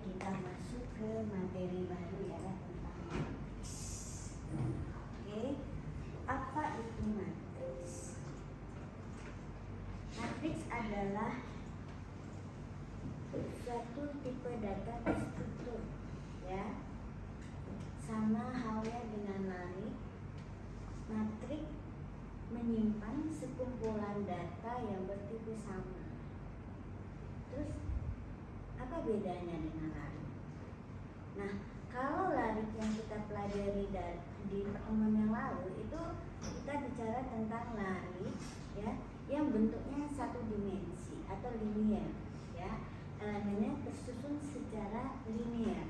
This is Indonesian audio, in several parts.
kita masuk ke materi baru ya tentang matriks. Oke, apa itu matriks? Matriks adalah suatu tipe data terstruktur, ya. Sama halnya dengan lari, matriks menyimpan sekumpulan data yang bertipe sama. Terus apa bedanya dengan lari? Nah, kalau lari yang kita pelajari di pertemuan yang lalu itu kita bicara tentang lari, ya, yang bentuknya satu dimensi atau linear, ya, elemennya tersusun secara linear.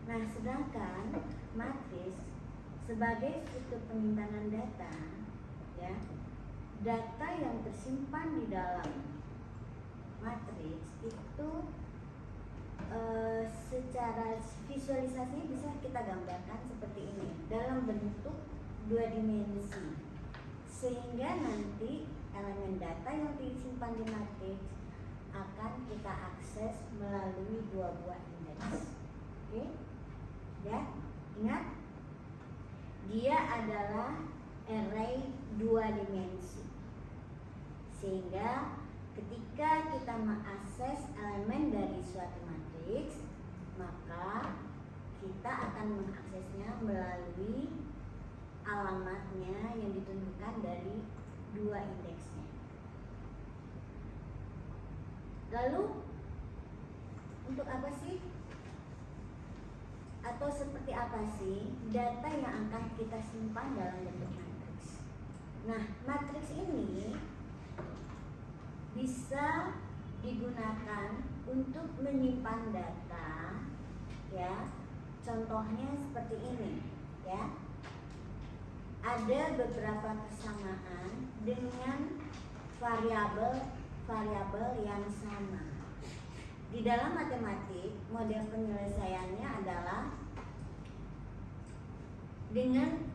Nah, sedangkan matriks sebagai struktur penyimpanan data, ya, data yang tersimpan di dalam matriks itu secara visualisasinya bisa kita gambarkan seperti ini dalam bentuk dua dimensi, sehingga nanti elemen data yang disimpan di matriks akan kita akses melalui dua buah indeks. Oke, ya, ingat dia adalah array dua dimensi, sehingga ketika kita mengakses elemen dari suatu matriks, maka kita akan mengaksesnya melalui alamatnya yang ditunjukkan dari dua indeksnya. Lalu untuk apa sih? Atau seperti apa sih data yang akan kita simpan dalam bentuk matriks? Nah, matriks ini bisa digunakan untuk menyimpan data, ya. Contohnya seperti ini, ya. Ada beberapa kesamaan dengan variabel yang sama. Di dalam matematik, model penyelesaiannya adalah dengan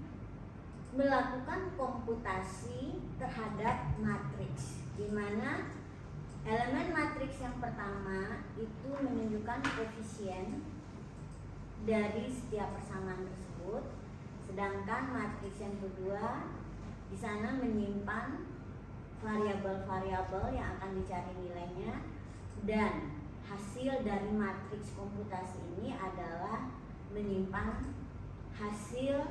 melakukan komputasi terhadap matriks, di mana elemen matriks yang pertama itu menunjukkan koefisien dari setiap persamaan tersebut, sedangkan matriks yang kedua di sana menyimpan variabel-variabel yang akan dicari nilainya, dan hasil dari matriks komputasi ini adalah menyimpan hasil,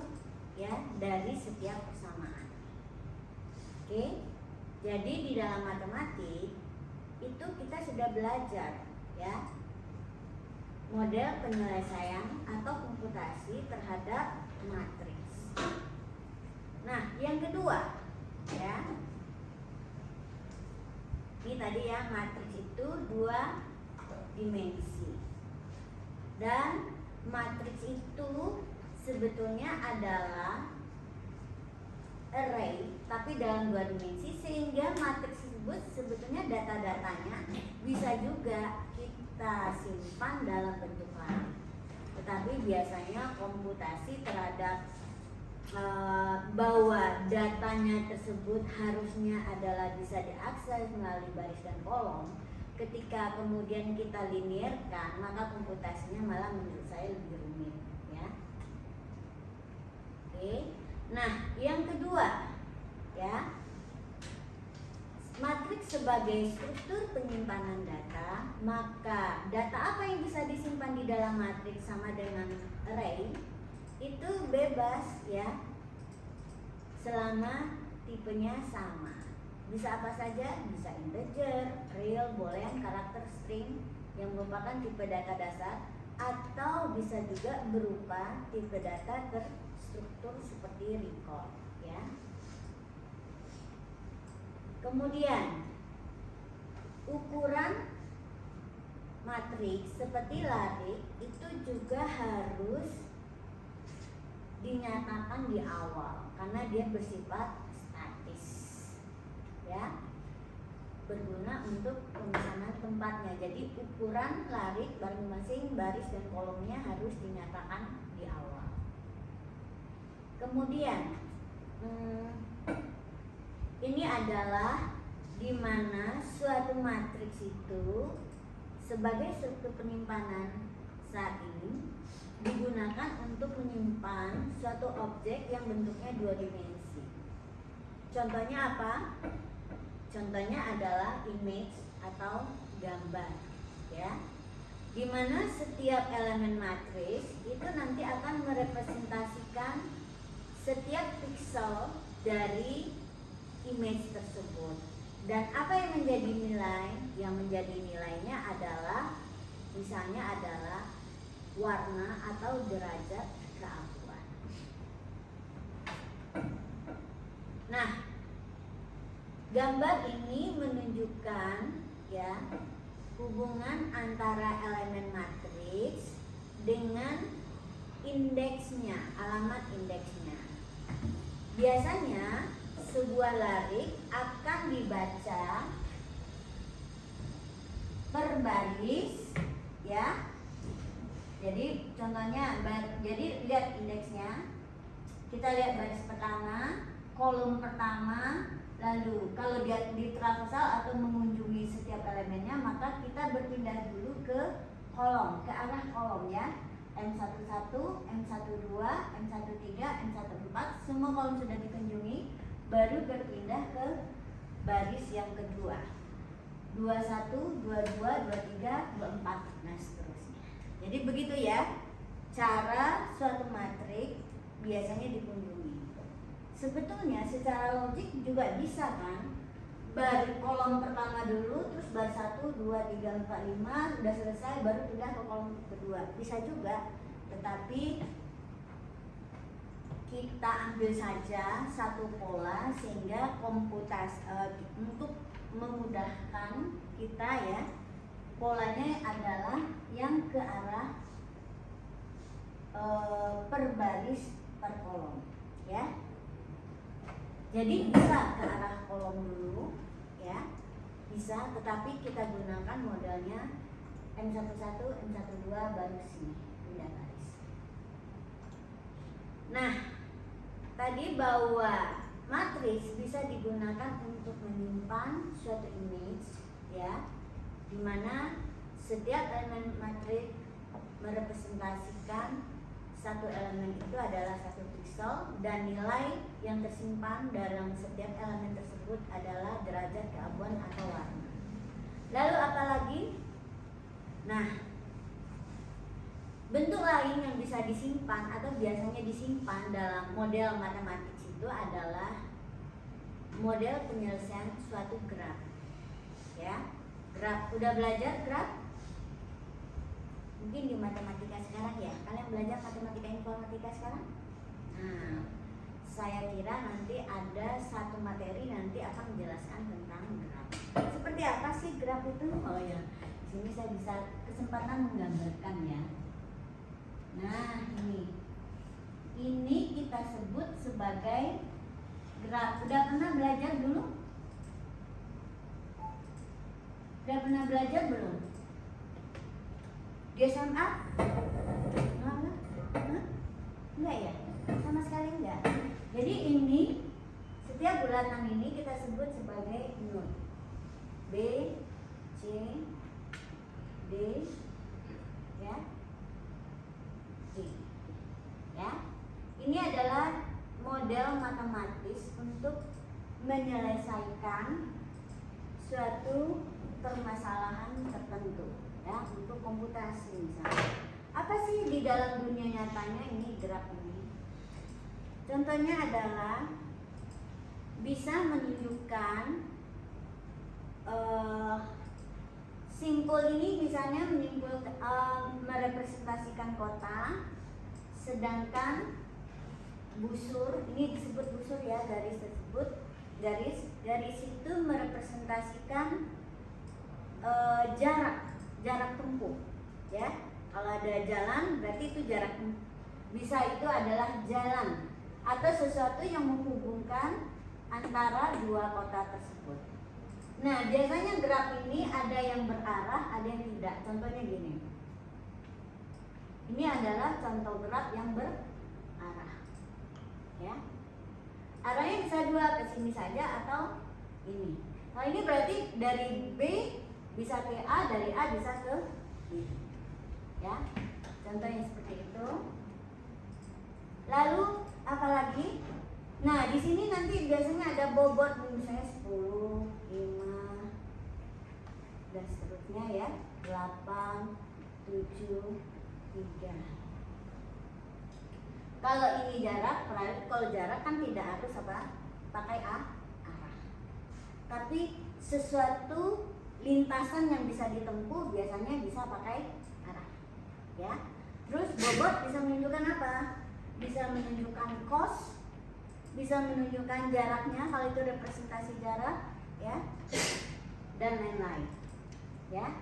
ya, dari setiap persamaan. Oke, jadi di dalam matematik itu kita sudah belajar, ya, model penyelesaian atau komputasi terhadap matriks. Nah, yang kedua, ya, ini tadi ya, matriks itu dua dimensi, dan matriks itu sebetulnya adalah array tapi dalam dua dimensi, sehingga matriks tersebut sebetulnya data-datanya bisa juga kita simpan dalam bentuk lain. Tetapi biasanya komputasi terhadap bahwa datanya tersebut harusnya adalah bisa diakses melalui baris dan kolom. Ketika kemudian kita linearkan, maka komputasinya malah menurut saya lebih rumit, ya. Oke. Nah, yang kedua, ya, matriks sebagai struktur penyimpanan data, maka data apa yang bisa disimpan di dalam matriks sama dengan array itu bebas, ya, selama tipenya sama. Bisa apa saja, bisa integer, real, boolean, karakter, string yang merupakan tipe data dasar, atau bisa juga berupa tipe data terstruktur seperti record, ya. Kemudian ukuran matriks seperti lari itu juga harus dinyatakan di awal karena dia bersifat statis, ya, berguna untuk pemisahan tempatnya. Jadi ukuran lari masing-masing baris dan kolomnya harus dinyatakan di awal. Kemudian ini adalah di mana suatu matriks itu sebagai struktur penyimpanan saat ini digunakan untuk menyimpan suatu objek yang bentuknya 2 dimensi. Contohnya apa? Contohnya adalah image atau gambar, ya. Dimana setiap elemen matriks itu nanti akan merepresentasikan setiap piksel dari image tersebut. Dan apa yang menjadi nilai? Yang menjadi nilainya adalah misalnya adalah warna atau derajat keabuan. Nah, gambar ini menunjukkan ya hubungan antara elemen matriks dengan indeksnya, alamat indeksnya. Biasanya sebuah larik akan dibaca per baris, ya. Jadi contohnya, jadi lihat indeksnya. Kita lihat baris pertama, kolom pertama. Lalu kalau dia di traversal atau mengunjungi setiap elemennya, maka kita berpindah dulu ke kolom, ke arah kolom ya. M11, M12, M13, M14, semua kolom sudah dikunjungi, baru berpindah ke baris yang kedua. 21, 22, 23, 24, nah seterusnya. Jadi begitu ya cara suatu matriks biasanya dikunjungi. Sebetulnya secara logik juga bisa kan, baris kolom pertama dulu, terus baris 1, 2, 3, 4, 5 sudah selesai, baru pindah ke kolom kedua. Bisa juga, tetapi kita ambil saja satu pola sehingga untuk memudahkan kita ya, polanya adalah yang ke arah per baris per kolom ya. Jadi bisa ke arah kolom dulu ya, bisa, tetapi kita gunakan modelnya M11, M12 baru sini pindah baris. Nah, tadi bahwa matriks bisa digunakan untuk menyimpan suatu image ya, dimana setiap elemen matriks merepresentasikan satu elemen itu adalah satu piksel dan nilai yang tersimpan dalam setiap elemen tersebut adalah derajat keabuan atau warna. Lalu apalagi? Nah, bentuk lain yang bisa disimpan atau biasanya disimpan dalam model matematik itu adalah model penyelesaian suatu graf. Ya, graf. Udah belajar graf? Mungkin di matematika sekarang ya, kalian belajar matematika informatika sekarang? Nah, saya kira nanti ada satu materi nanti akan menjelaskan tentang graf. Seperti apa sih graf itu? Oh ya, di sini saya bisa kesempatan menggambarkan ya. Nah, ini kita sebut sebagai graf. Udah pernah belajar dulu? Udah pernah belajar belum? Di SMA? Enggak ya? Sama sekali enggak. Jadi ini setiap bulatan ini kita sebut sebagai node. B, C, D, ya, E. Ya. Ini adalah model matematis untuk menyelesaikan suatu permasalahan tertentu. Ya, untuk komputasi misalnya. Apa sih di dalam dunia nyatanya ini graf ini? Contohnya adalah bisa menunjukkan simpul ini misalnya merepresentasikan kota, sedangkan busur ini disebut busur ya, garis tersebut garis itu merepresentasikan jarak tempuh ya. Kalau ada jalan berarti itu jarak, bisa itu adalah jalan atau sesuatu yang menghubungkan antara dua kota tersebut. Nah, biasanya graf ini ada yang berarah, ada yang tidak. Contohnya gini. Ini adalah contoh graf yang berarah. Ya. Arahnya bisa dua, ke sini saja atau ini. Nah, ini berarti dari B bisa ke A, dari A bisa ke B. Ya. Contohnya seperti itu. Lalu apalagi? Nah, di sini nanti biasanya ada bobot, misalnya 10, 5, dan seterusnya ya. 8, 7, 3. Kalau ini jarak, kalau jarak kan tidak harus pakai arah. Tapi sesuatu lintasan yang bisa ditempuh biasanya bisa pakai arah. Ya. Terus bobot bisa menunjukkan apa? Bisa menunjukkan cos, bisa menunjukkan jaraknya kalau itu representasi jarak, ya, dan lain-lain. Ya.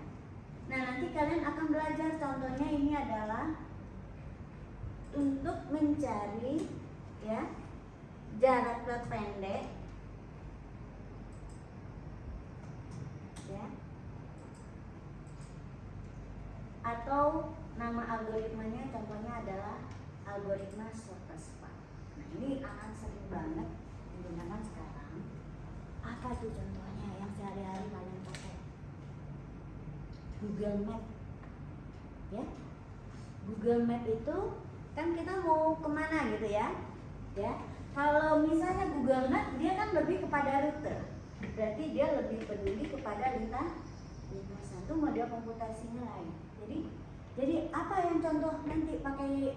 Nah, nanti kalian akan belajar, contohnya ini adalah untuk mencari ya jarak terpendek ya, atau nama algoritmanya contohnya adalah algoritma shortest path. Nah, ini akan sering banget digunakan sekarang. Apa tuh contohnya yang sehari-hari kalian pakai? Google Map, ya. Google Map itu kan kita mau kemana gitu ya, ya. Kalau misalnya Google Map dia kan lebih kepada rute, berarti dia lebih peduli kepada lintasan. Itu model komputasinya lain. Jadi apa yang contoh nanti pakai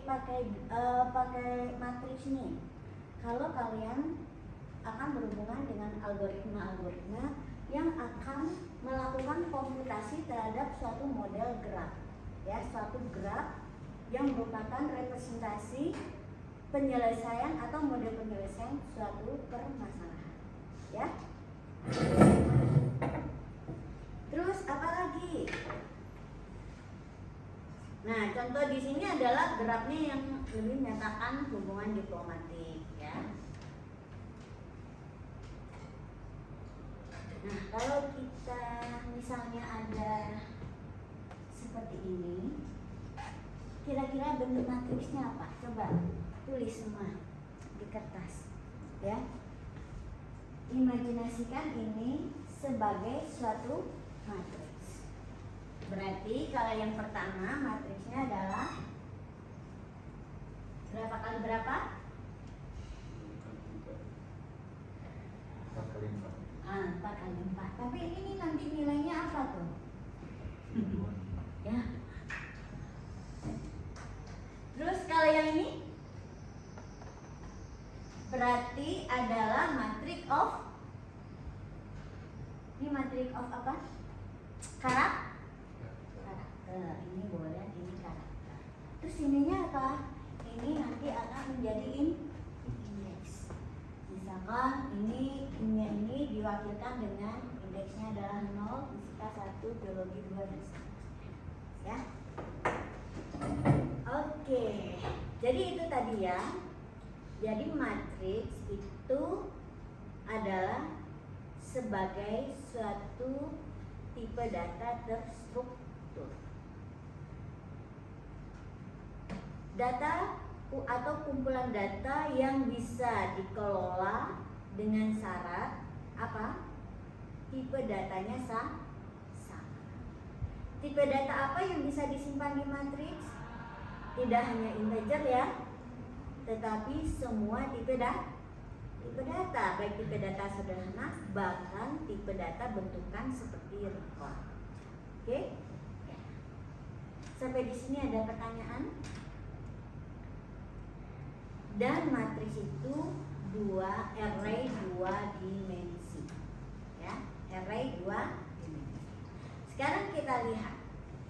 matriks ini? Kalau kalian akan berhubungan dengan algoritma yang akan melakukan komputasi terhadap suatu model graf, ya, suatu graf yang merupakan representasi penyelesaian atau model penyelesaian suatu permasalahan, ya. Terus apa lagi? Nah, contoh di sini adalah grafnya yang lebih menyatakan hubungan diplomatik, ya. Nah, kalau kita misalnya ada seperti ini, kira-kira bentuk matriksnya apa? Coba tulis semua di kertas, ya. Imajinasikan ini sebagai suatu matriks. Berarti kalau yang pertama matriksnya adalah berapa kali berapa? 4 kali 4. 4 kali 4. Tapi ini nanti nilainya apa tuh? Ya. Terus kalau yang ini berarti adalah matrix of, ini matrix of apa? Karakter. Ini boleh, ini karakter. Terus ininya apa? Ini nanti akan menjadi indeks. Misalkan ini diwakilkan dengan indeksnya adalah 0, fisika 1, biologi 2 dan seterusnya. Ya. Oke. Jadi itu tadi ya. Jadi matriks itu adalah sebagai suatu tipe data terstruktur. Data atau kumpulan data yang bisa dikelola dengan syarat apa? Tipe datanya sama. Tipe data apa yang bisa disimpan di matriks? Tidak hanya integer ya, tetapi semua tipe data, baik tipe data sederhana, bahkan tipe data bentukan seperti record. Oke? Sampai di sini ada pertanyaan? Dan matriks itu array 2 dimensi, ya, array 2 dimensi. Sekarang kita lihat,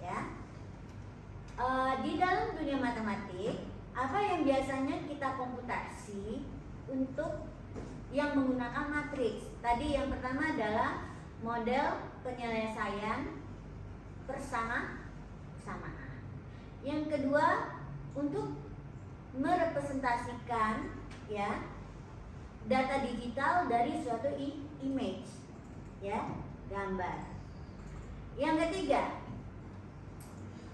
ya, di dalam dunia matematik apa yang biasanya kita komputasi untuk yang menggunakan matriks. Tadi yang pertama adalah model penyelesaian persamaan. Yang kedua untuk merepresentasikan ya data digital dari suatu image, ya, gambar. Yang ketiga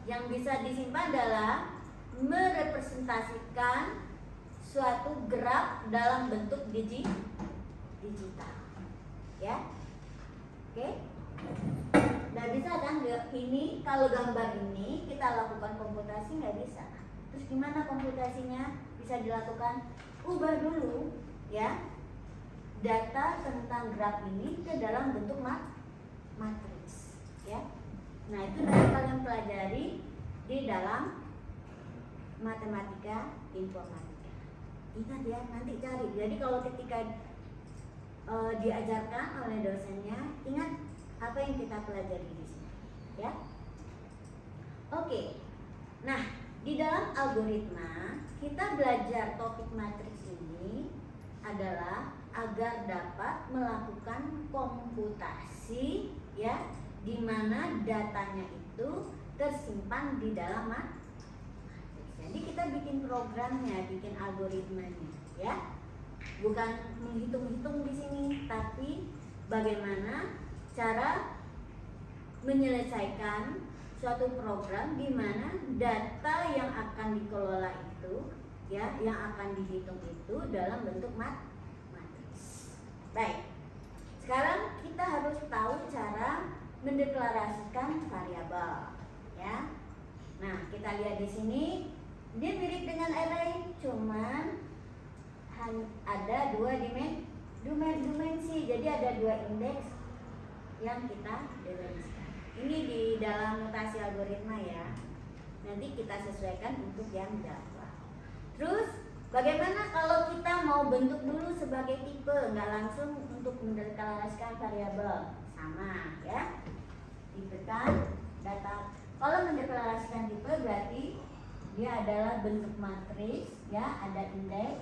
yang bisa disimpan adalah merepresentasikan suatu graf dalam bentuk digital, ya. Oke. Nggak bisa kan? Ini kalau gambar ini kita lakukan komputasi nggak bisa. Terus gimana komputasinya bisa dilakukan? Ubah dulu ya data tentang graf ini ke dalam bentuk matriks ya. Nah itu nanti kalian pelajari di dalam matematika informatika. Ingat ya, nanti cari. Jadi kalau ketika diajarkan oleh dosennya, ingat apa yang kita pelajari di sini ya. Oke. Nah di dalam algoritma kita belajar topik matriks ini adalah agar dapat melakukan komputasi ya, di mana datanya itu tersimpan di dalam matriks. Jadi kita bikin programnya, bikin algoritmanya ya. Bukan menghitung-hitung di sini, tapi bagaimana cara menyelesaikan suatu program di mana data yang akan dikelola itu ya, yang akan dihitung itu dalam bentuk matriks. Baik. Sekarang kita harus tahu cara mendeklarasikan variabel ya. Nah, kita lihat di sini dia mirip dengan array, cuman ada dua dimensi. Jadi ada dua indeks yang kita definisikan. Ini di dalam notasi algoritma ya. Nanti kita sesuaikan untuk yang Java. Terus bagaimana kalau kita mau bentuk dulu sebagai tipe, nggak langsung untuk mendeklarasikan variabel? Sama ya. Tipekan data. Kalau mendeklarasikan tipe berarti dia adalah bentuk matriks ya, ada indeks,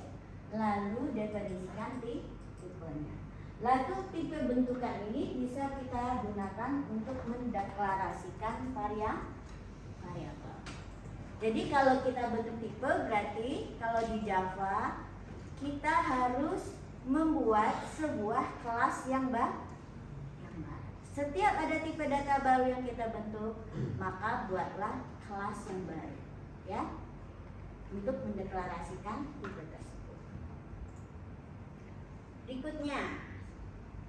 lalu definisikan tipenya. Lalu tipe bentukan ini bisa kita gunakan untuk mendeklarasikan variabel. Jadi kalau kita bentuk tipe berarti kalau di Java kita harus membuat sebuah kelas yang baru. Setiap ada tipe data baru yang kita bentuk, maka buatlah kelas yang baru ya, untuk mendeklarasikan tipe tersebut. Berikutnya,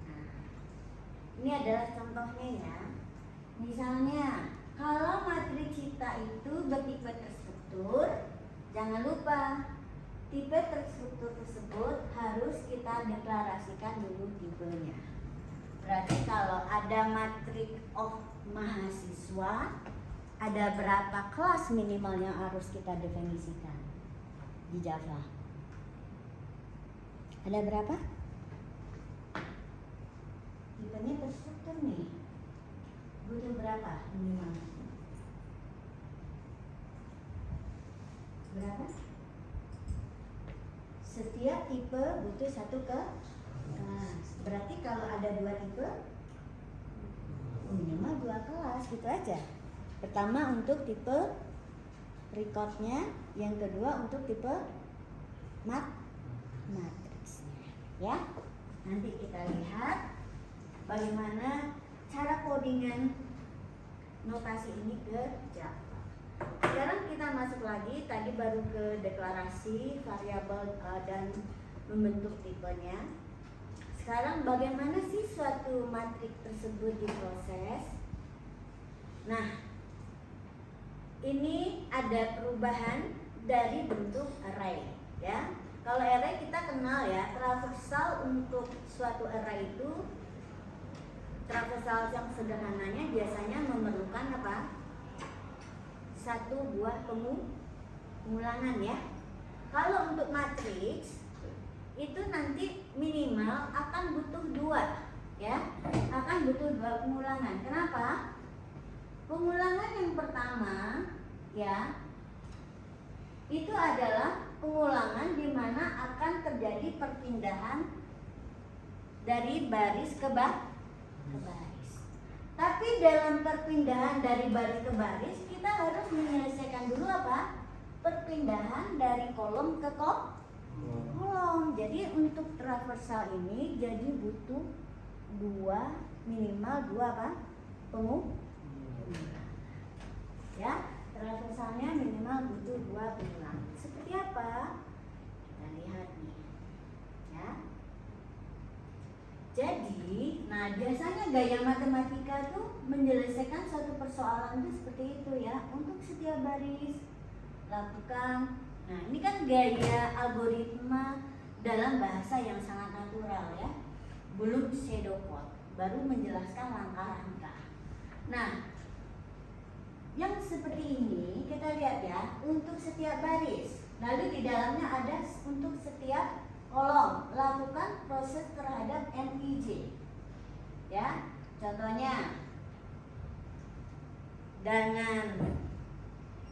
nah, ini adalah contohnya ya. Misalnya kalau matriks kita itu bertipe terstruktur, jangan lupa tipe terstruktur tersebut harus kita deklarasikan dulu tipenya. Berarti kalau ada matriks of mahasiswa, ada berapa kelas minimal yang harus kita definisikan di Java? Ada berapa? Tipenya terstruktur nih. Butuh berapa minimal? Berapa? Setiap tipe butuh satu kelas. Berarti kalau ada dua tipe, minimal dua kelas, gitu aja. Pertama untuk tipe recordnya, yang kedua untuk tipe matriksnya ya. Nanti kita lihat bagaimana cara codingan notasi ini ke Java. Sekarang kita masuk lagi, tadi baru ke deklarasi variabel dan membentuk tipenya. Sekarang bagaimana sih suatu matriks tersebut diproses? Nah, ini ada perubahan dari bentuk array ya. Kalau array kita kenal ya, traversal untuk suatu array itu, traversal yang sederhananya biasanya memerlukan apa? Satu buah pengulangan ya. Kalau untuk matriks itu nanti minimal akan butuh dua ya, akan butuh dua pengulangan. Kenapa? Pengulangan yang pertama ya, itu adalah pengulangan di mana akan terjadi perpindahan dari baris ke baris. Tapi dalam perpindahan dari baris ke baris kita harus menyelesaikan dulu apa? Perpindahan dari kolom ke kolom. Jadi untuk traversal ini jadi butuh minimal dua apa? Ya, traversalnya minimal butuh dua pengulangan. Seperti apa? Kita lihat nih ya. Jadi Nah, biasanya gaya matematika tuh menyelesaikan suatu persoalan tuh seperti itu ya. Untuk setiap baris lakukan. Nah, ini kan gaya algoritma dalam bahasa yang sangat natural ya. Belum pseudocode, baru menjelaskan langkah-langkah. Nah, yang seperti ini kita lihat ya, untuk setiap baris. Lalu di dalamnya ada untuk setiap kolom. Lakukan proses terhadap NIJ. Ya, contohnya dengan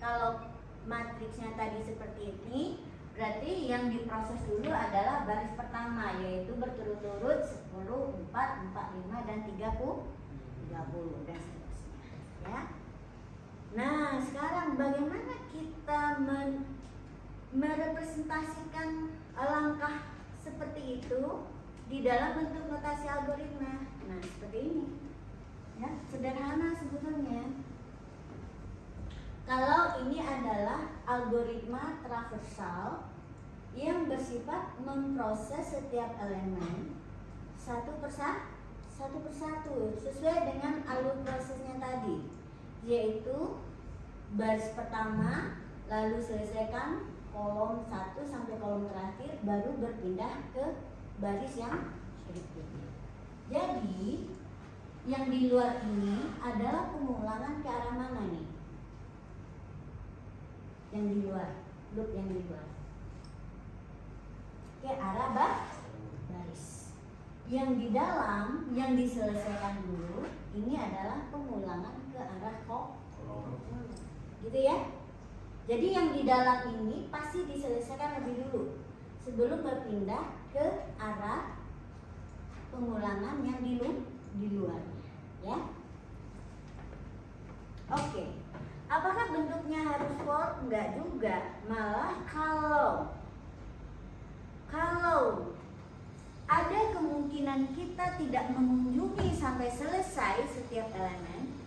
kalau matriksnya tadi seperti ini, berarti yang diproses dulu adalah baris pertama, yaitu berturut-turut 10, 4, 45 dan 30 dan seterusnya ya. Nah, sekarang bagaimana kita merepresentasikan langkah seperti itu di dalam bentuk notasi algoritma? Nah, seperti ini ya, sederhana sebetulnya. Kalau ini adalah algoritma traversal yang bersifat memproses setiap elemen satu persatu sesuai dengan alur prosesnya tadi, yaitu baris pertama, lalu selesaikan kolom 1 sampai kolom terakhir, baru berpindah ke baris yang berikutnya. Jadi yang di luar ini adalah pengulangan ke arah mana nih? Yang di luar, loop yang di luar, ke arah baris. Yang di dalam, yang diselesaikan dulu, ini adalah pengulangan ke arah kolom, gitu ya. Jadi yang di dalam ini pasti diselesaikan lebih dulu sebelum berpindah ke arah pengulangan yang di luarnya, ya. Oke. Apakah bentuknya harus for? Enggak juga. Malah kalau ada kemungkinan kita tidak mengunjungi sampai selesai setiap elemen,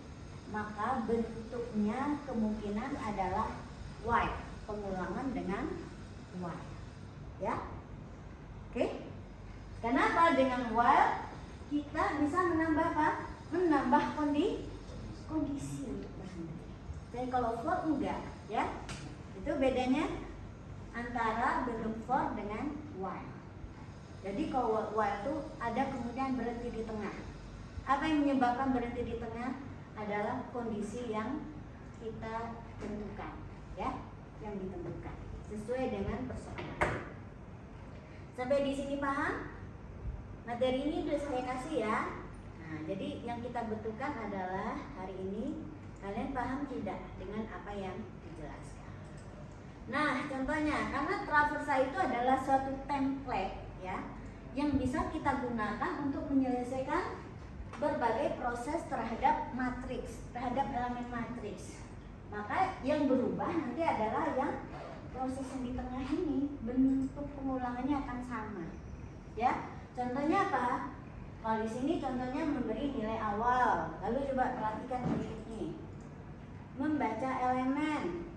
maka bentuknya kemungkinan adalah while, pengulangan dengan while. Ya. Oke? Kenapa dengan while kita bisa menambah apa? Menambah kondisi. Dan kalau for enggak, ya. Itu bedanya antara bentuk for dengan while. Jadi kalau while itu ada kemungkinan berhenti di tengah. Apa yang menyebabkan berhenti di tengah adalah kondisi yang kita tentukan, ya, yang ditentukan sesuai dengan persoalan. Sampai di sini paham? Materi ini sudah saya kasih ya. Nah, jadi yang kita butuhkan adalah hari ini kalian paham tidak dengan apa yang dijelaskan. Nah, contohnya, karena traversal itu adalah suatu template ya, yang bisa kita gunakan untuk menyelesaikan berbagai proses terhadap matriks, terhadap elemen matriks. Maka yang berubah nanti adalah yang proses yang di tengah ini, bentuk pengulangannya akan sama. Ya, contohnya apa? Kalau di sini contohnya memberi nilai awal, lalu coba perhatikan berikutnya. Membaca elemen,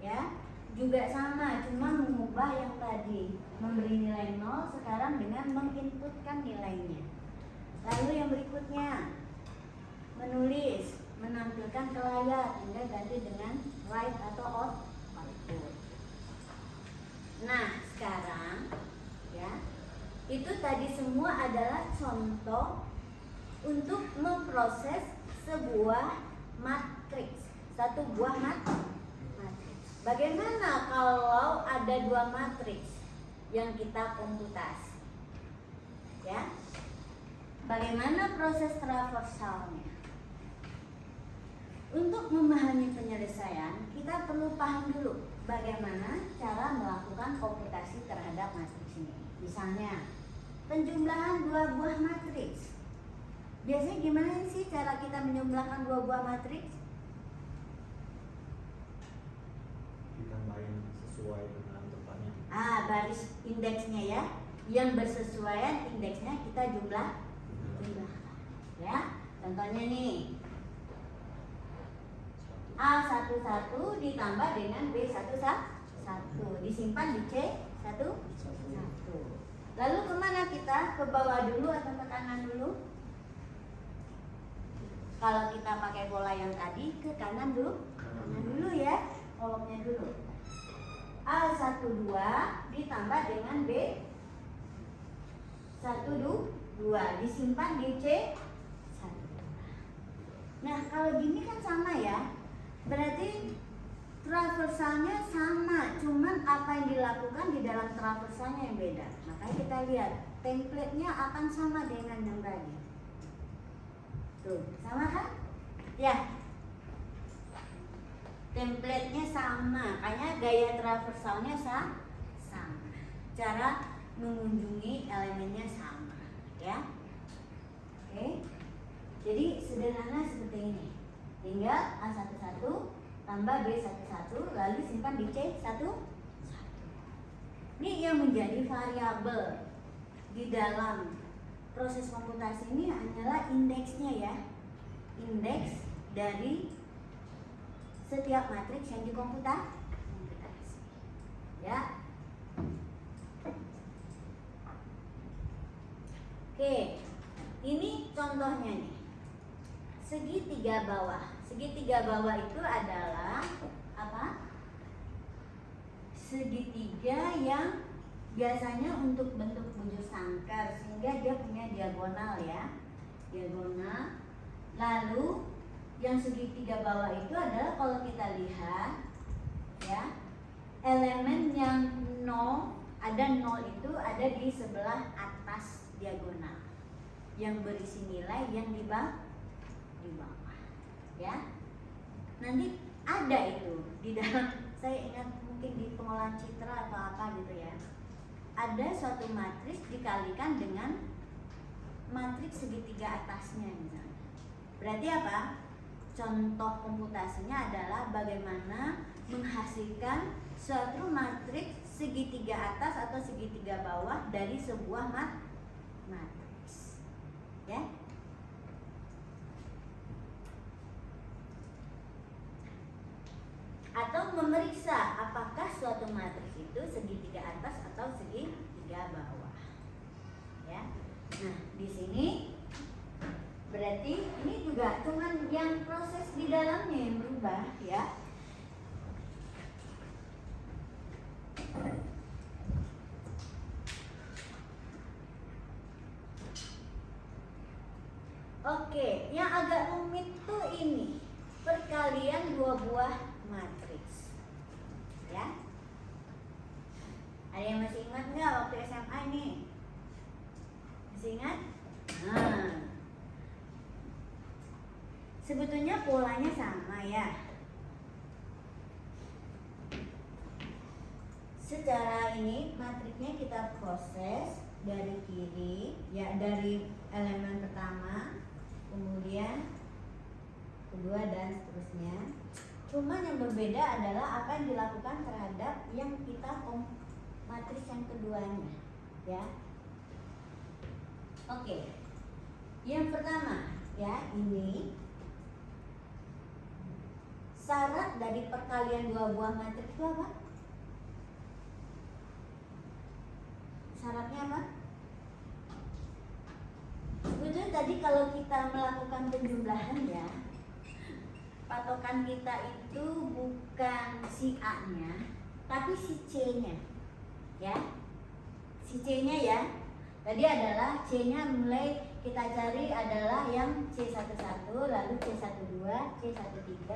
ya, juga sama, cuma mengubah yang tadi memberi nilai 0 sekarang dengan menginputkan nilainya. Lalu yang berikutnya menulis, menampilkan ke layar, hingga ganti dengan write atau output. Nah, sekarang ya, itu tadi semua adalah contoh untuk memproses sebuah matriks. Satu buah matriks. Bagaimana kalau ada dua matriks yang kita komputasi? Ya. Bagaimana proses traversalnya? Untuk memahami penyelesaian, kita perlu paham dulu bagaimana cara melakukan komputasi terhadap matriks ini. Misalnya, penjumlahan dua buah matriks. Biasanya gimana sih cara kita menjumlahkan dua buah matriks? Ditambahin sesuai dengan depannya. Baris indeksnya ya, yang bersesuaian indeksnya kita jumlahkan. Ya, contohnya nih, A11 ditambah dengan B11 disimpan di C11. Lalu kemana kita? Ke bawah dulu atau ke kanan dulu? Kalau kita pakai pola yang tadi ke kanan dulu, kanan dulu ya, kolomnya dulu. A12 ditambah dengan B12 disimpan di C1. Nah kalau gini kan sama ya, berarti traversalnya sama, cuman apa yang dilakukan di dalam traversalnya yang beda. Makanya kita lihat template-nya akan sama dengan yang tadi. Tuh, sama kan? Ya. Template-nya sama, makanya gaya traversalnya sama. Cara mengunjungi elemennya sama, ya. Oke. Jadi sederhana seperti ini. Tinggal A11 tambah B11 lalu simpan di C1. Ini yang menjadi variabel di dalam proses komputasi ini hanyalah indeksnya ya. Indeks dari setiap matriks yang dikomputasi. Ya. Oke. Ini contohnya nih. Segitiga bawah. Segitiga bawah itu adalah apa? Segitiga yang biasanya untuk bentuk bujur sangkar sehingga dia punya diagonal ya. Diagonal. Lalu yang segitiga bawah itu adalah kalau kita lihat ya, elemen yang 0, ada 0 itu ada di sebelah atas diagonal yang berisi nilai yang di bawah ya. Nanti ada itu di dalam, saya ingat mungkin di pengolahan citra atau apa gitu ya, ada suatu matriks dikalikan dengan matriks segitiga atasnya misalnya. Berarti apa? Contoh komputasinya adalah bagaimana menghasilkan suatu matriks segitiga atas atau segitiga bawah dari sebuah matriks. Ya. Atau memeriksa apakah suatu matriks itu segitiga atas atau segitiga bawah. Ya. Nah, di sini berarti ini juga cuman yang proses di dalamnya yang berubah ya. Oke, yang agak rumit tuh ini perkalian dua buah matriks. Ya. Ada yang masih ingat nggak waktu SMA ini? Masih ingat? Nah, sebetulnya polanya sama ya. Secara ini matriksnya kita proses dari kiri ya, dari elemen pertama, kemudian kedua dan seterusnya. Cuma yang berbeda adalah apa yang dilakukan terhadap yang kita matriks yang keduanya ya. Oke. Yang pertama ya, ini syarat dari perkalian dua buah matriks itu apa? Syaratnya apa? Sebetulnya tadi kalau kita melakukan penjumlahan ya, patokan kita itu bukan si A-nya, tapi si C-nya. Ya. Si C-nya ya. Tadi adalah C-nya mulai kita cari adalah yang C11, lalu C12, C13,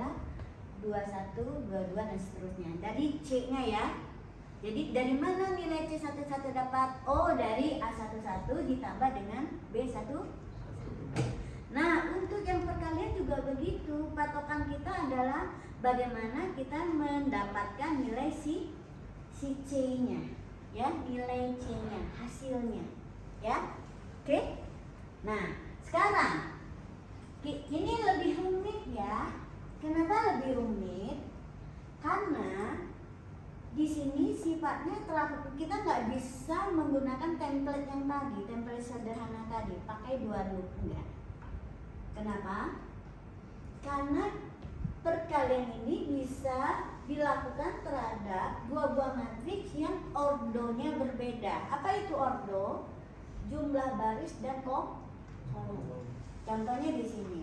21, 22 dan seterusnya. Dari C-nya ya. Jadi dari mana nilai C11 dapat? Oh, dari A11 ditambah dengan B1. Nah, untuk yang perkalian juga begitu. Patokan kita adalah bagaimana kita mendapatkan nilai si C-nya. Ya, nilai C-nya, hasilnya. Ya. Oke? Nah, sekarang ini lebih rumit ya. Kenapa lebih rumit? Karena di sini sifatnya kita nggak bisa menggunakan template yang tadi, template sederhana tadi, pakai dua loop enggak. Kenapa? Karena perkalian ini bisa dilakukan terhadap dua buah matriks yang ordonya berbeda. Apa itu ordo? Jumlah baris dan kolom. Contohnya di sini.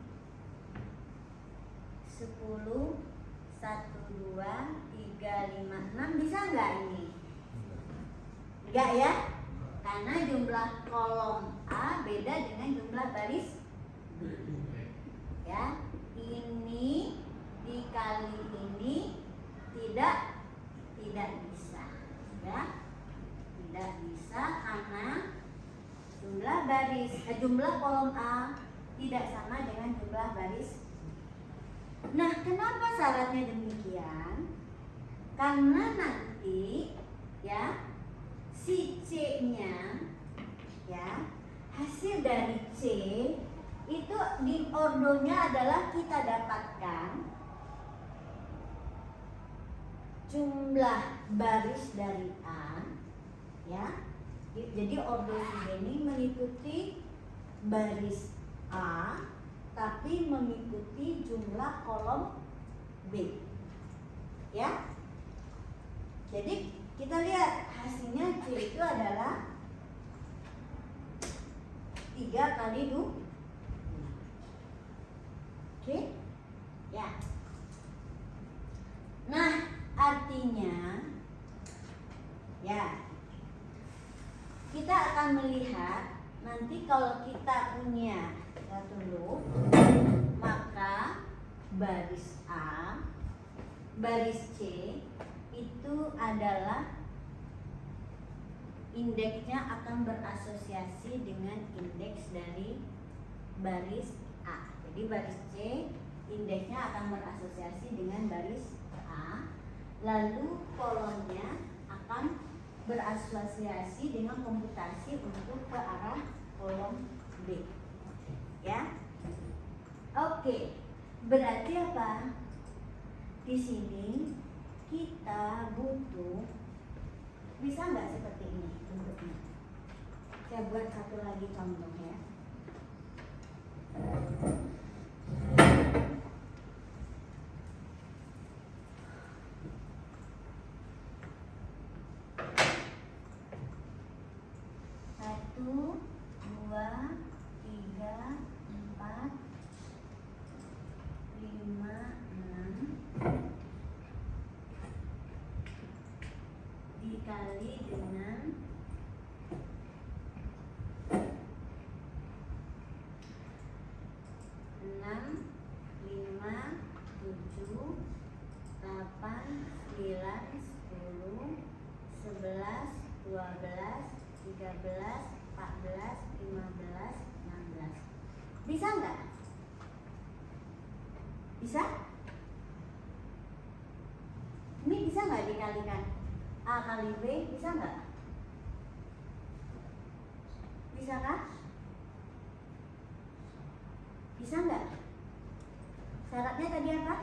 10, 1, 2, 3, 5, 6. Bisa nggak ini? Enggak ya? Karena jumlah kolom A beda dengan jumlah baris B. Ya, ini dikali ini tidak bisa, ya, tidak bisa karena jumlah kolom A tidak sama dengan jumlah baris. Nah, kenapa syaratnya demikian? Karena nanti ya si C-nya, ya, hasil dari C itu di ordonya adalah kita dapatkan jumlah baris dari A, ya. Jadi ordo ini mengikuti baris A tapi mengikuti jumlah kolom B, ya. Jadi kita lihat hasilnya C itu adalah 3 kali 2. Oke? Ya. Nah, artinya ya, kita akan melihat nanti kalau kita punya satu loop, maka baris A, baris C itu adalah indeksnya akan berasosiasi dengan indeks dari baris A. Jadi baris C indeksnya akan berasosiasi dengan baris A, lalu kolomnya akan berasosiasi dengan komputasi untuk ke arah kolom B. Ya. Oke. Berarti apa? Di sini kita butuh, bisa nggak seperti ini bentuknya? Saya buat satu lagi contoh ya. Satu, 2, 3, 4, 5, 6 dikali dengan 6, 5, 7, 8, 9, 10, 11, 12, 13, 14, 15, 16. Bisa nggak? Bisa? Ini bisa nggak dikalikan? A kali B bisa nggak? Bisa kah? Bisa nggak? Syaratnya tadi apa?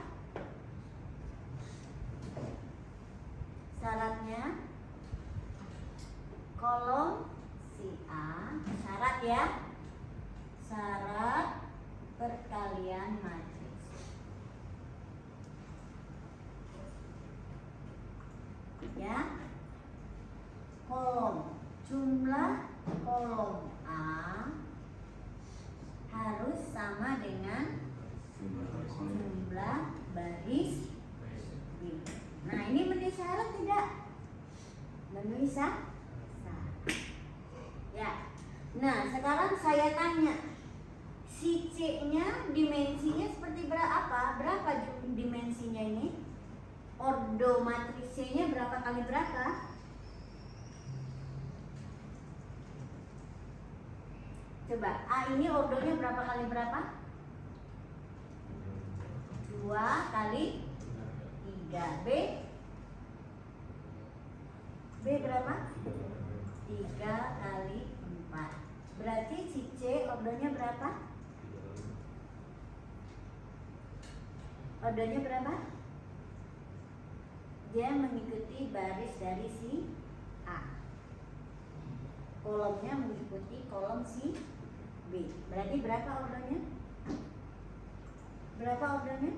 Syaratnya kolom si A, syarat ya, syarat perkalian matriks. Ya, kolom, jumlah kolom A harus sama dengan jumlah baris B. Nah, ini memenuhi syarat tidak? Memenuhi syarat. Ya. Nah, sekarang saya tanya, si C-nya dimensinya seperti berapa? Berapa dimensinya ini? Ordo matriks C-nya berapa kali berapa? Coba A ini ordonya berapa kali berapa? 2 kali 3. B berapa? 3 kali 4. Berarti si C ordonya berapa? Ordonya berapa? Dia mengikuti baris dari si A. Kolomnya mengikuti kolom si B. Berarti berapa ordonya? Berapa ordonya?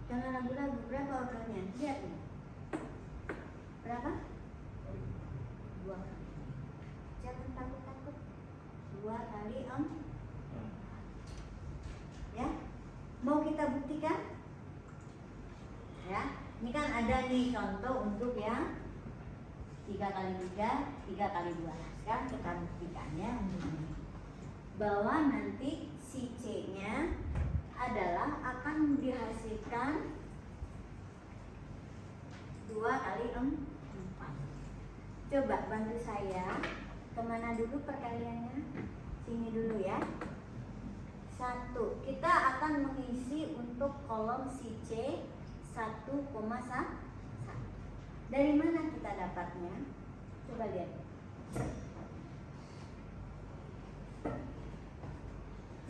Jangan ragu-ragu, berapa ordonya? Lihat nih. Berapa? 2 kali. Jangan takut-takut. 2 kali 4. Ya, mau kita buktikan? Ya, ini kan ada nih contoh untuk yang 3 kali 3, 3 kali 2. Sekarang kita buktikannya bahwa nanti si C-nya adalah akan dihasilkan 2 kali 4. Coba bantu saya. Kemana dulu perkaliannya? Sini dulu ya. 1. Kita akan mengisi untuk kolom si C 1,1. Dari mana kita dapatnya? Coba lihat.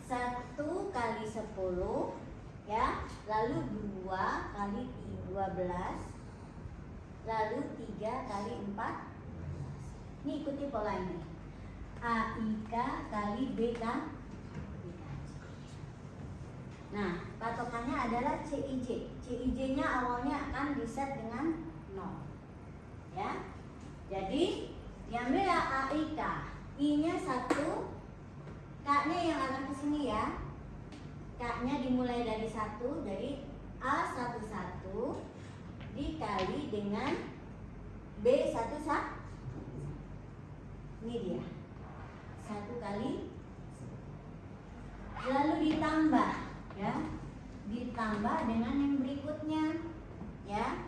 1 kali 10 ya, lalu 2 kali 12, lalu 3 kali 4. Ini ikuti pola ini. AIK kali BK. Nah, patokannya adalah CIJ. CIJ-nya awalnya akan diset dengan 0. Ya. Jadi, diambil AIK. I-nya 1, K-nya yang akan ke sini ya. K-nya dimulai dari 1, dari A11 dikali dengan B11. Ini dia. 1 kali. Lalu ditambah ya. Ditambah dengan yang berikutnya ya.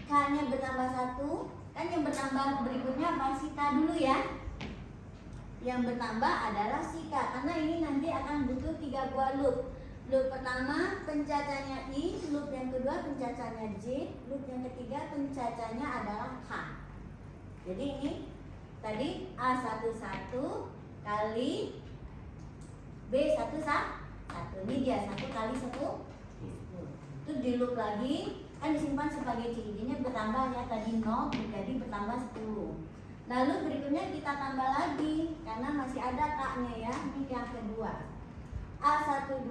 K-nya bertambah 1, kan yang bertambah berikutnya pasti K dulu ya. Yang bertambah adalah si K, karena ini nanti akan butuh 3 buah loop. Loop pertama pencacanya I, loop yang kedua pencacanya J, loop yang ketiga pencacanya adalah K. Jadi ini tadi A11 kali B11. Ini dia 1 kali 10. Itu di loop lagi, kan disimpan sebagai CIJ-nya bertambah ya, tadi 0 jadi bertambah 10. Lalu berikutnya kita tambah lagi karena masih ada K-nya ya. Ini yang kedua. A12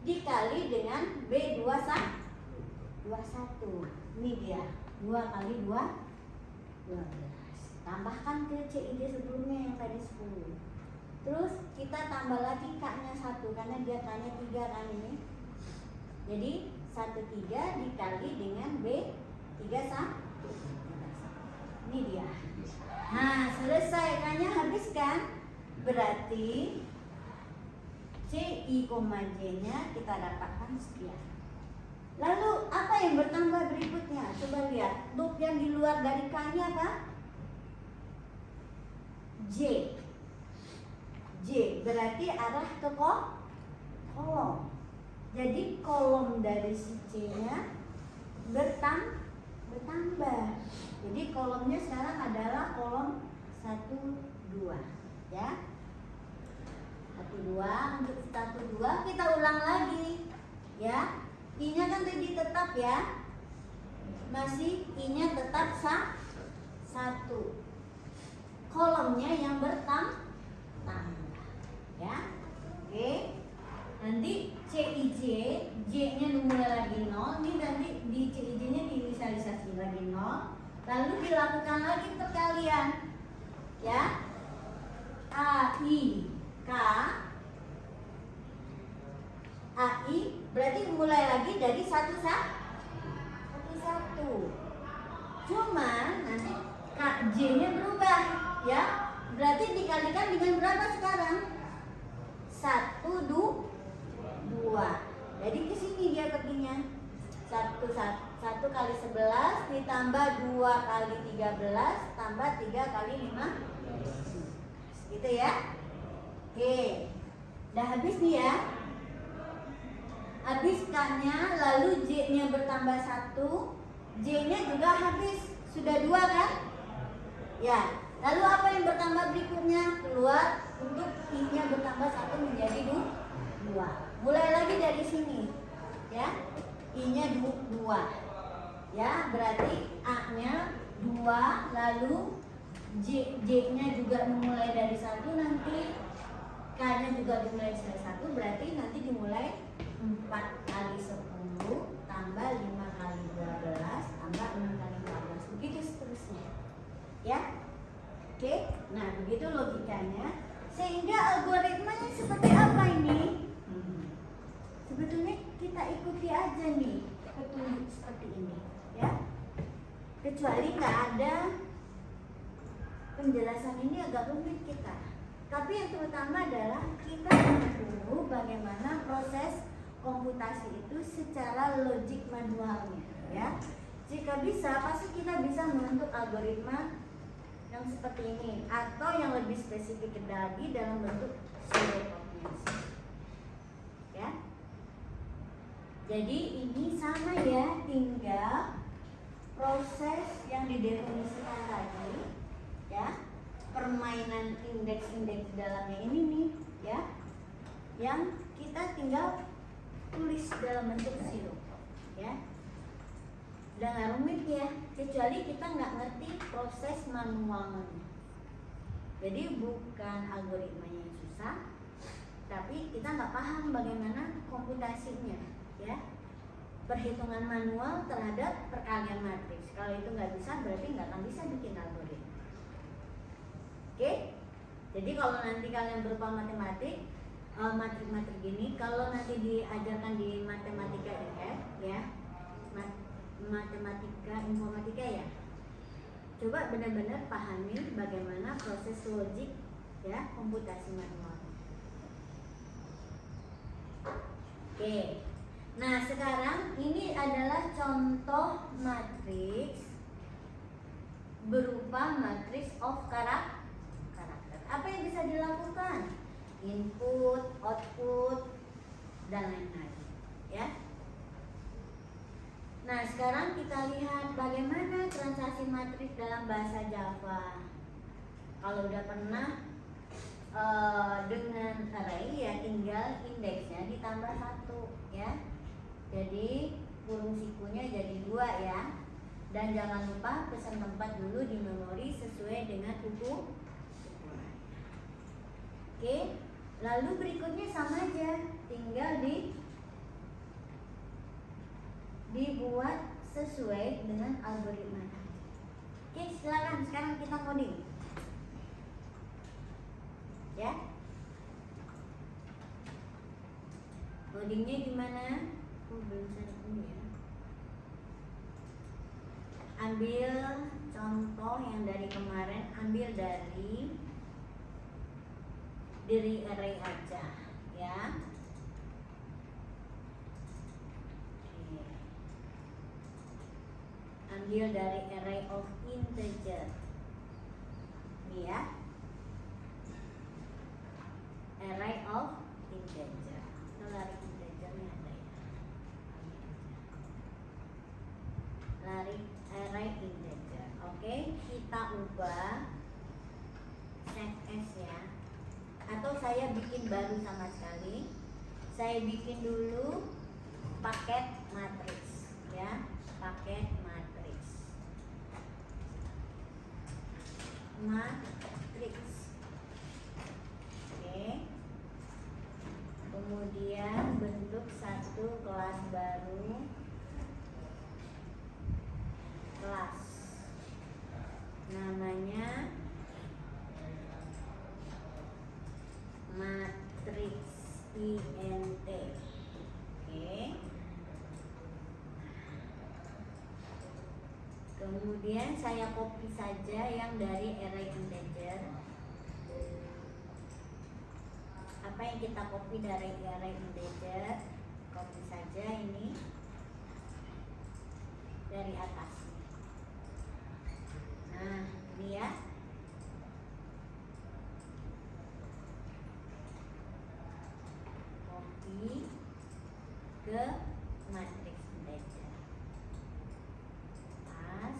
dikali dengan B21. Ini dia. 2 kali 2 12. Tambahkan ke CIJ sebelumnya yang tadi 10. Terus kita tambah lagi K-nya 1 karena dia K-nya 3 kan ini. Jadi 13 dikali dengan B31. Ini dia. Nah, selesai K-nya habis kan? Berarti CI, J-nya kita dapatkan sekian. Lalu apa yang bertambah berikutnya? Coba lihat. Loop yang di luar dari K-nya apa? J. J berarti arah ke kolom. Jadi kolom dari si C-nya bertambah. Jadi kolomnya sekarang adalah kolom 1, 2 ya. 1, 2. Untuk 1, 2 kita ulang lagi ya. I-nya kan tadi tetap ya. Masih I-nya tetap 1. Kolomnya yang bertambah ya. Oke. Nanti CIJ, J-nya dimulai lagi 0. Ini nanti di CIJ-nya diinisialisasi lagi 0. Lalu dilakukan lagi perkalian ya. AI K AI berarti mulai lagi dari 1, 1. Cuman nanti KJ-nya berubah ya. Berarti dikalikan dengan berapa sekarang? 1, 2. Jadi ke sini dia perginya. 1, 1, 1 kali 11 ditambah 2 kali 13 tambah 3 kali 5. Gitu ya. Oke. Udah habis nih ya. Habis K-nya, lalu J-nya bertambah 1, J-nya juga habis. Sudah 2 kan? Ya. Lalu apa yang bertambah berikutnya? Keluar untuk I-nya bertambah 1 menjadi 2. Mulai lagi dari sini. Ya. I-nya 2. Ya, berarti A-nya 2, lalu J-nya juga dimulai dari 1, nanti K-nya juga dimulai dari 1, berarti nanti dimulai 4 kali 10 tambah 5 kali 12 tambah 6 kali 14. Begitu seterusnya. Ya. Oke. Nah, begitu logikanya. Sehingga algoritmanya seperti apa ini? Sebetulnya kita ikuti aja nih petunjuk seperti ini, ya. Kecuali nggak ada penjelasan ini agak rumit kita. Tapi yang terutama adalah kita tahu bagaimana proses komputasi itu secara logik manualnya, ya. Jika bisa, pasti kita bisa membentuk algoritma yang seperti ini atau yang lebih spesifik lagi dalam bentuk pseudocognition. Ya. Jadi ini sama ya, tinggal proses yang didefinisikan tadi, ya, permainan indeks-indeks dalamnya ini nih, ya, yang kita tinggal tulis dalam bentuk zero, ya. Udah nggak rumit ya, kecuali kita nggak ngerti proses manualnya. Jadi bukan algoritmanya yang susah, tapi kita nggak paham bagaimana komputasinya. Ya, perhitungan manual terhadap perkalian matriks. Kalau itu nggak bisa, berarti nggak akan bisa bikin algoritma. Oke? Jadi kalau nanti kalian berupa matematik, matrik-matrik gini, kalau nanti diajarkan di matematika IF, ya, matematika informatika ya, coba benar-benar pahami bagaimana proses logik, ya, komputasi manual. Oke. Nah, sekarang ini adalah contoh matriks berupa matriks of karakter. Apa yang bisa dilakukan? Input, output, dan lain-lain, ya. Nah, sekarang kita lihat bagaimana transaksi matriks dalam bahasa Java. Kalau udah pernah dengan array, ya tinggal indeksnya ditambah 1, ya. Jadi kurung sikunya jadi 2 ya. Dan jangan lupa pesan tempat dulu di memori sesuai dengan ukuran. Oke. Lalu berikutnya sama aja, tinggal dibuat sesuai dengan algoritma tadi. Oke, silakan sekarang kita coding. Ya. Codingnya gimana? Belum saya ini ya. Ambil contoh yang dari kemarin, ambil dari array aja, ya. Oke. Ambil dari array of integer, ini ya. Array of integer. Lari integernya ada ya. Lari array integer. Oke, kita ubah set s ya. Atau saya bikin baru sama sekali. Saya bikin dulu paket matriks, ya. Paket matriks. Matriks. Oke. Kemudian bentuk satu kelas baru, kelas namanya matriks int. Oke. Kemudian saya copy saja yang dari array integer. Apa yang kita copy dari array integer, copy saja ini. dari atasnya. Nah, ini ya. Copy ke matriks integer. Pas.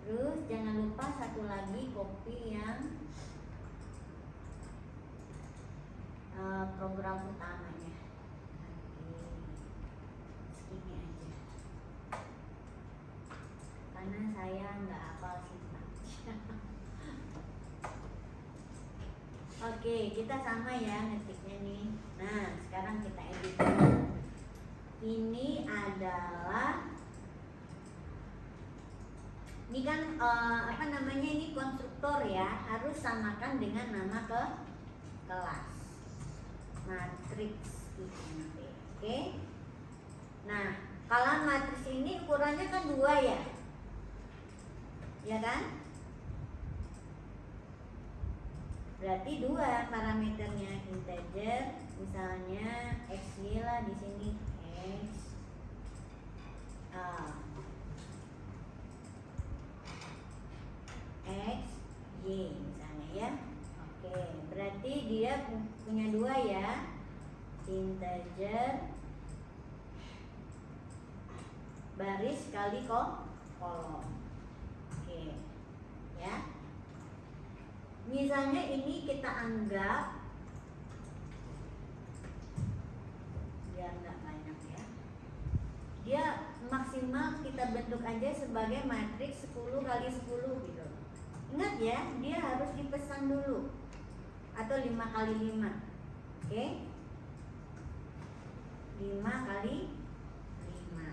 Terus jangan lupa satu lagi copy yang program utamanya. Oke. Segini aja. Karena saya nggak hafal sintaksnya. Oke, kita sama ya ngetiknya nih. Nah, sekarang kita edit dulu. Ini adalah, ini kan apa namanya, ini konstruktor ya, harus samakan dengan nama kelas matriks INT. Oke. Nah, kalau matriks ini ukurannya kan 2 ya, ya kan? Berarti 2 parameternya integer, misalnya xy lah di sini, x x y misalnya ya. Oke, berarti dia punya 2 ya, integer baris kali kolom. Oke ya, misalnya ini kita anggap, biar nggak banyak ya, dia maksimal kita bentuk aja sebagai matriks 10 kali 10 gitu. Ingat ya, dia harus dipesan dulu, atau 5 kali 5. Oke, 5 kali 5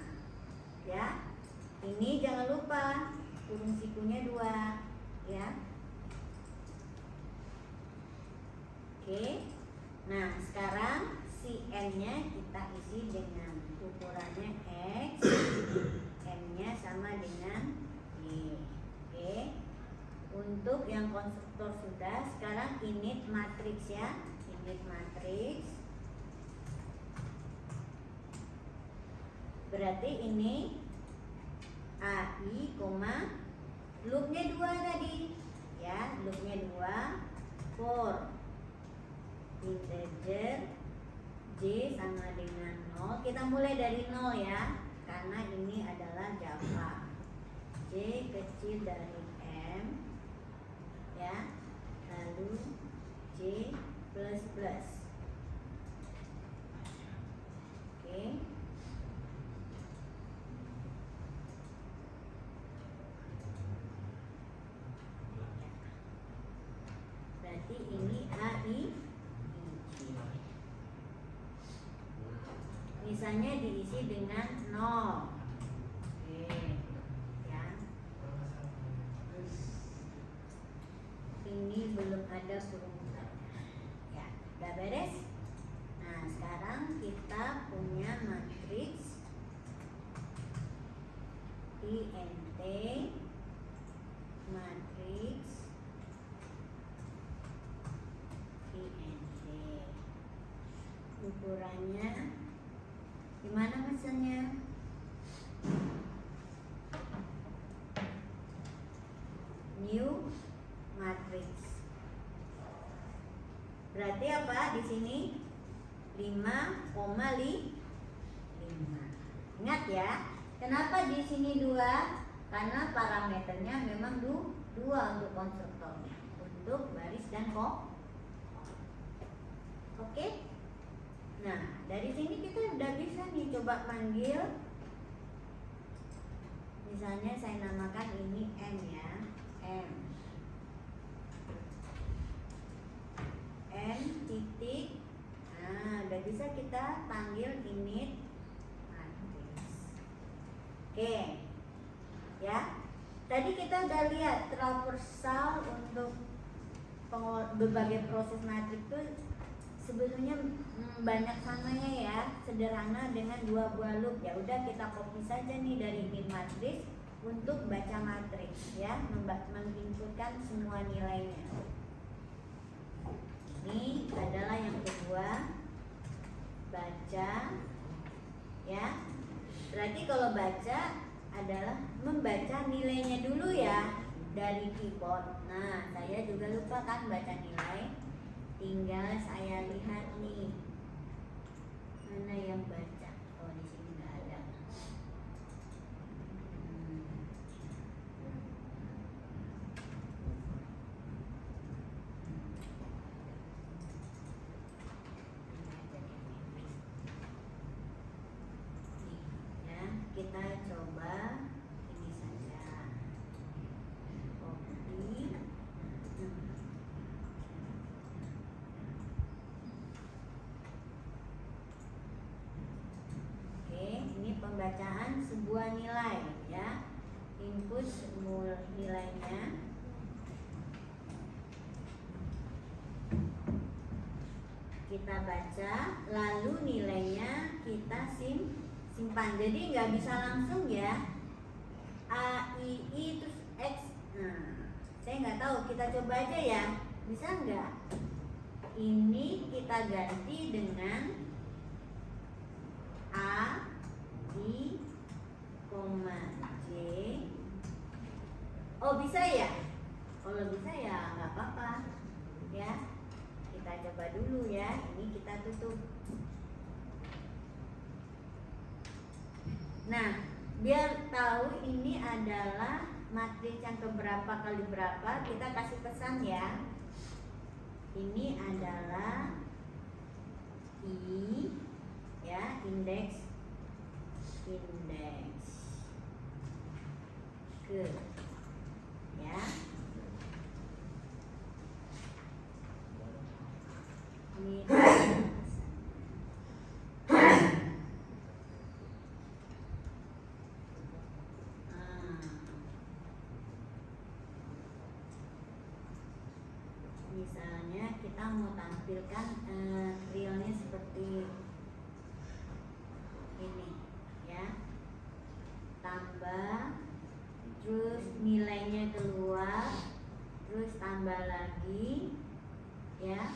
ya. Ini jangan lupa kurung sikunya 2 ya. Oke. Nah, sekarang si n-nya kita isi dengan ukurannya x, n-nya sama dengan y. Oke. Untuk yang konstruktor sudah, sekarang init matriks ya. Init matriks. Berarti ini AI, loopnya 2 tadi ya, loopnya 2 for integer j sama dengan 0. Kita mulai dari 0 ya, karena ini adalah Java. J kecil dari m ya, lalu j plus plus. Oke. Berarti ini AI. Misalnya diisi dengan 0. Oke, ya. Ini belum ada kurungan. Ya, udah beres. Nah, sekarang kita punya matriks INT, matriks INT. Ukurannya gimana mesennya? New matrix. Berarti apa di sini? 5,5. Ingat ya. Kenapa di sini 2? Karena parameternya memang 2 untuk konstruktornya, untuk baris dan kolom. Oke. Nah, dari sini kita udah bisa nih coba panggil. Misalnya saya namakan ini M ya, M titik. Nah, udah bisa kita panggil init matriks. Oke ya, tadi kita udah lihat traversal untuk berbagai proses matriks itu sebetulnya banyak sananya ya, sederhana dengan 2 buah loop. Ya udah, kita copy saja nih dari init matriks untuk baca matriks ya, menginputkan semua nilainya. Ini adalah yang kedua, baca ya. Berarti kalau baca adalah membaca nilainya dulu ya dari keyboard. Nah, saya juga lupa kan baca nilai. Tinggal saya lihat nih mana yang baca. Oh, di sini nggak ada. Kita coba ini saja, copy. Oke, ini pembacaan sebuah nilai ya, input semua nilainya. Kita baca, lalu nilainya kita simpan. Jadi nggak bisa langsung ya A, I terus X. Nah, saya nggak tahu, kita coba aja ya, bisa nggak? Ini kita ganti dengan A, I, J. Oh, bisa ya? Kalau bisa ya nggak apa-apa ya. Kita coba dulu ya, ini kita tutup. Nah, biar tahu ini adalah matriks yang keberapa kali berapa, kita kasih pesan ya. Ini adalah I ya, indeks ke ya. Ini misalnya kita mau tampilkan realnya seperti ini ya, tambah terus nilainya keluar, terus tambah lagi ya.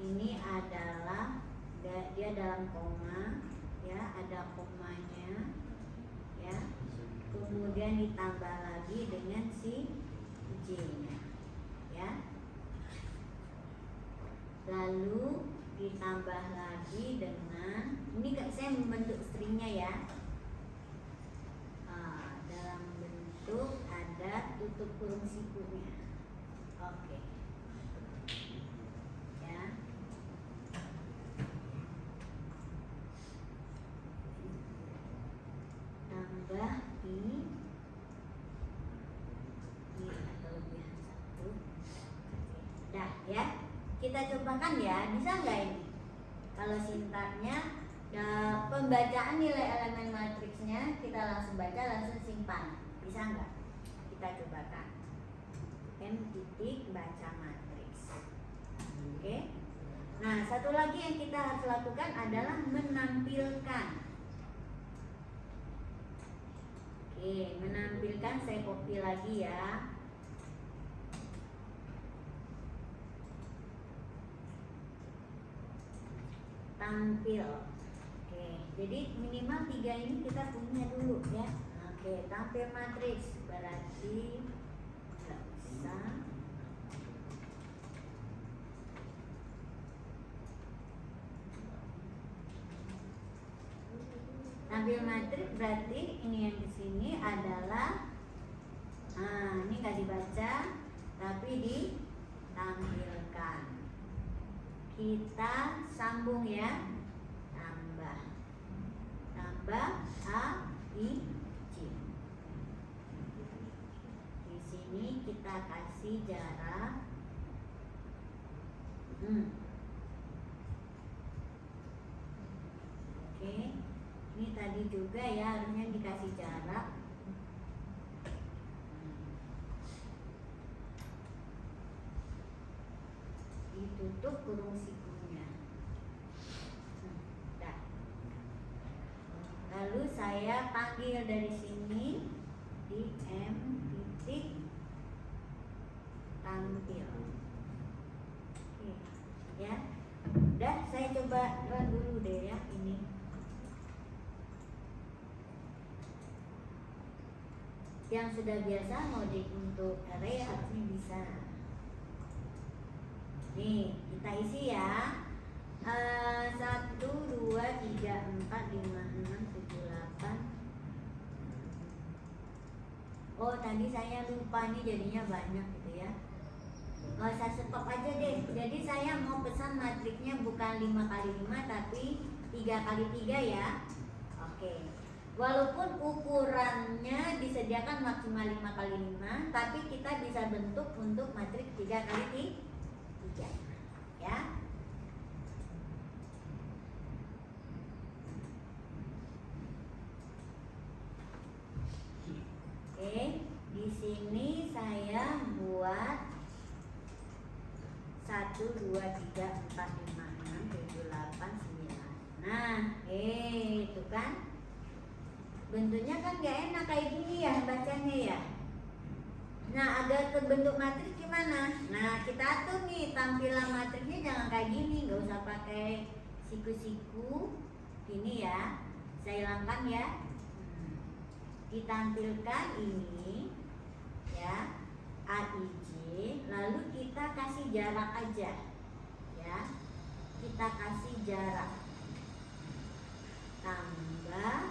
Ini adalah dia dalam koma ya, ada komanya ya, kemudian ditambah lagi dengan si J nya ya, lalu ditambah lagi dengan ini saya membentuk stringnya ya. Dalam bentuk ada tutup kurung sikunya. Oke ya, tambah I atau lebihan 1. Dah ya, kita cobakan ya, bisa nggak ini? Kalau sintaknya pembacaan nilai elemen matriksnya kita langsung baca, langsung simpan, bisa nggak? Kita cobakan. M titik baca matriks. Oke. Nah, satu lagi yang kita harus lakukan adalah menampilkan. Oke, menampilkan, saya copy lagi ya. Tampil. Oke, jadi minimal 3 ini kita punya dulu ya. Oke, tampil matriks berarti nggak bisa. Tampil matriks berarti ini yang di sini adalah ini nggak dibaca tapi ditampilkan. Kita sambung ya, tambah A, I, J. Di sini kita kasih jarak Oke, ini tadi juga ya harusnya dikasih jarak. Ditutup kurung sikunya. Lalu saya panggil dari sini di M titik tampil. Oke, ya. Udah, saya coba run dulu deh ya ini. yang sudah biasa mau untuk array harusnya bisa. Nih kita isi ya. 1, 2, 3, 4, 5, 6, 7, 8. Oh tadi saya lupa nih jadinya banyak gitu ya. Saya stop aja deh. Jadi saya mau pesan matriksnya bukan 5 kali 5 tapi 3 kali 3 ya. Oke. Walaupun ukurannya disediakan maksimal 5 kali 5, tapi kita bisa bentuk untuk matriks 3 kali 3 ya. Oke, di sini saya buat 1, 2, 3, 4, 5, 6, 7, 8, 9. Nah, itu kan bentuknya kan gak enak kayak gini ya bacanya ya. Nah, agar terbentuk matriks gimana? Nah, kita atur nih tampilan matriksnya jangan kayak gini, gak usah pakai siku-siku gini ya. Saya hilangkan ya. Ditampilkan ini ya, AIJ, lalu kita kasih jarak aja ya. Kita kasih jarak tambah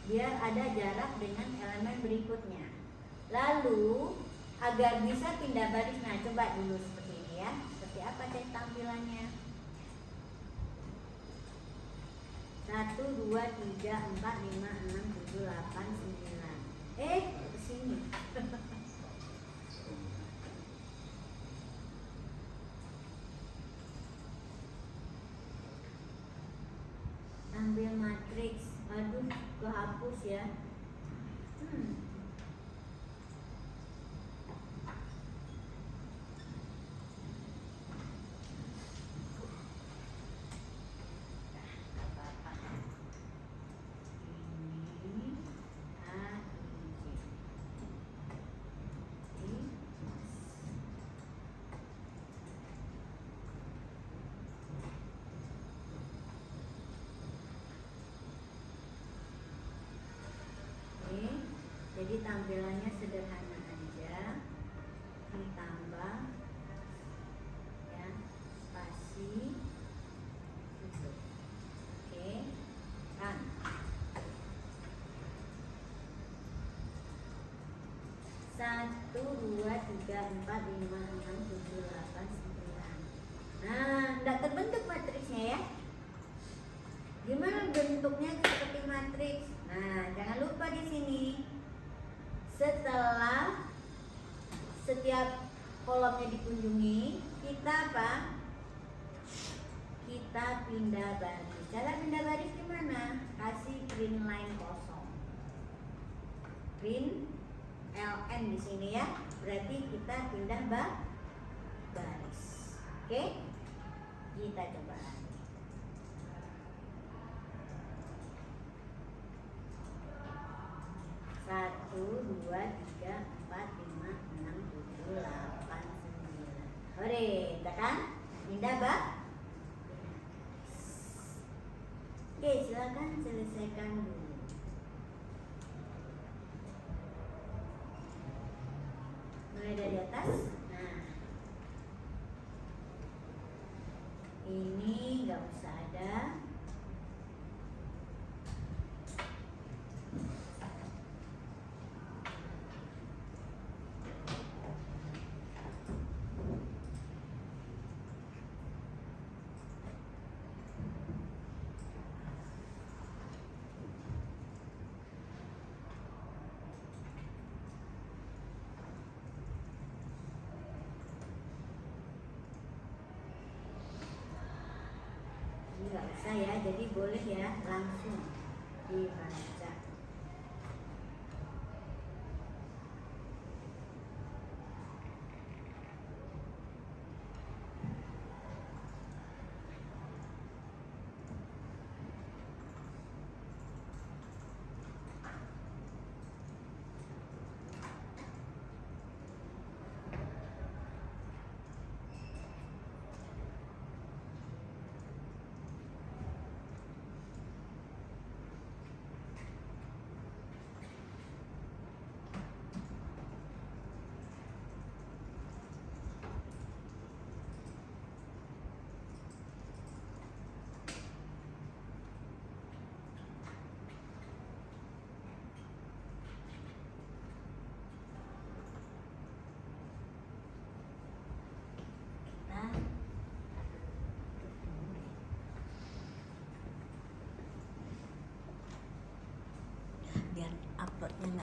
biar ada jarak dengan elemen berikutnya. Lalu agar bisa pindah baris, nah coba dulu seperti ini ya. Seperti apa cek tampilannya? 1, 2, 3, 4, 5, 6, 7, 8, 9. Kesini. Ambil matriks. Aduh, kehapus ya. Jadi tampilannya sederhana aja, ditambah ya spasi tutup. Oke, kan 1, 2, 3, 4, 5, 6, 7, 8, 9. Nah, tidak terbentuk matriksnya ya. Gimana bentuknya seperti matriks? Nah, jangan lupa di sini. Setelah setiap kolomnya dikunjungi, kita apa? Kita pindah baris. Cara pindah baris gimana? Kasih print line kosong. Print LN di sini ya. Berarti kita pindah baris. Oke? Kita coba. 1, 2, 3, 4, 5, 6, 7, 8, 9. Hore, tekan pindah Oke, silakan selesaikan dulu. Mulai dari atas. Nah, ini nggak usah ada. Nggak usah ya, jadi boleh ya langsung dibaca. outputnya